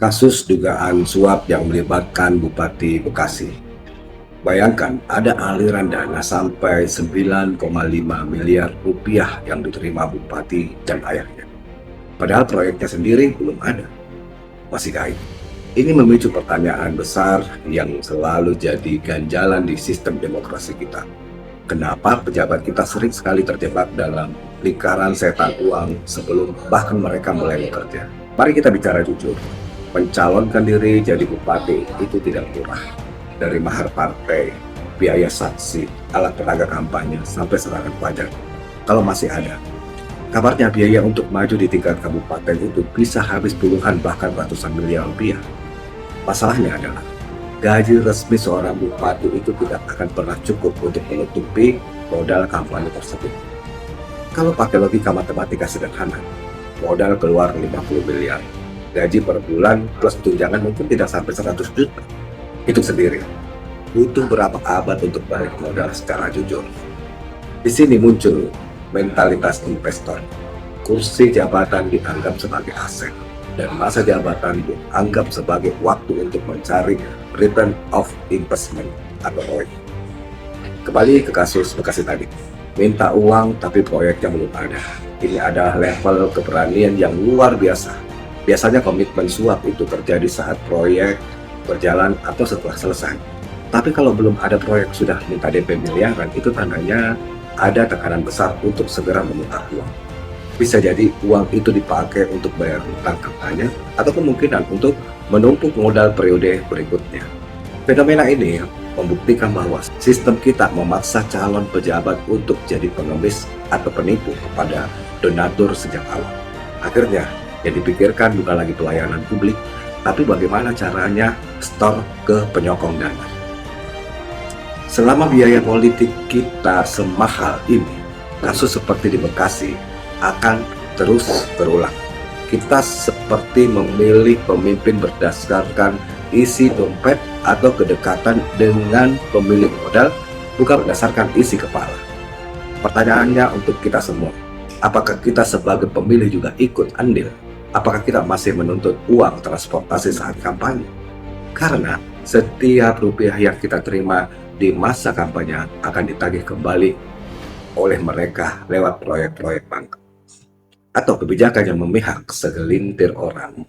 Kasus dugaan suap yang melibatkan Bupati Bekasi. Bayangkan ada aliran dana sampai 9,5 miliar rupiah yang diterima Bupati dan ayahnya. Padahal proyeknya sendiri belum ada, masih gaib. Ini memicu pertanyaan besar yang selalu jadi ganjalan di sistem demokrasi kita. Kenapa pejabat kita sering sekali terjebak dalam lingkaran setan uang sebelum bahkan mereka mulai bekerja? Mari kita bicara jujur. Mencalonkan diri jadi bupati itu tidak murah. Dari mahar partai, biaya saksi, alat tenaga kampanye, sampai serangan pajak. Kalau masih ada. Kabarnya biaya untuk maju di tingkat kabupaten itu bisa habis puluhan bahkan ratusan miliar rupiah. Masalahnya adalah gaji resmi seorang bupati itu tidak akan pernah cukup untuk menutupi modal kampanye tersebut. Kalau pakai logika matematika sederhana, modal keluar 50 miliar, gaji per bulan plus tunjangan mungkin tidak sampai 100 juta. Itu sendiri butuh berapa abad untuk balik modal secara jujur. Di sini muncul mentalitas investor. Kursi jabatan dianggap sebagai aset dan masa jabatan dianggap sebagai waktu untuk mencari return of investment atau ROI. Kembali ke kasus Bekasi tadi. Minta uang tapi proyeknya belum ada. Ini adalah level keberanian yang luar biasa. Biasanya komitmen suap itu terjadi saat proyek berjalan atau setelah selesai. Tapi kalau belum ada proyek sudah minta DP miliaran, itu tandanya ada tekanan besar untuk segera memutar uang. Bisa jadi uang itu dipakai untuk bayar hutang kampanye atau kemungkinan untuk menumpuk modal periode berikutnya. Fenomena ini membuktikan bahwa sistem kita memaksa calon pejabat untuk jadi pengemis atau penipu kepada donatur sejak awal. Akhirnya yang dipikirkan bukan lagi pelayanan publik, tapi bagaimana caranya store ke penyokong dana. Selama biaya politik kita semahal ini, kasus seperti di Bekasi akan terus berulang. Kita seperti memilih pemimpin berdasarkan isi dompet atau kedekatan dengan pemilik modal, bukan berdasarkan isi kepala. Pertanyaannya untuk kita semua, apakah kita sebagai pemilih juga ikut andil? Apakah kita masih menuntut uang transportasi saat kampanye? Karena setiap rupiah yang kita terima di masa kampanye akan ditagih kembali oleh mereka lewat proyek-proyek bangka atau kebijakan yang memihak segelintir orang.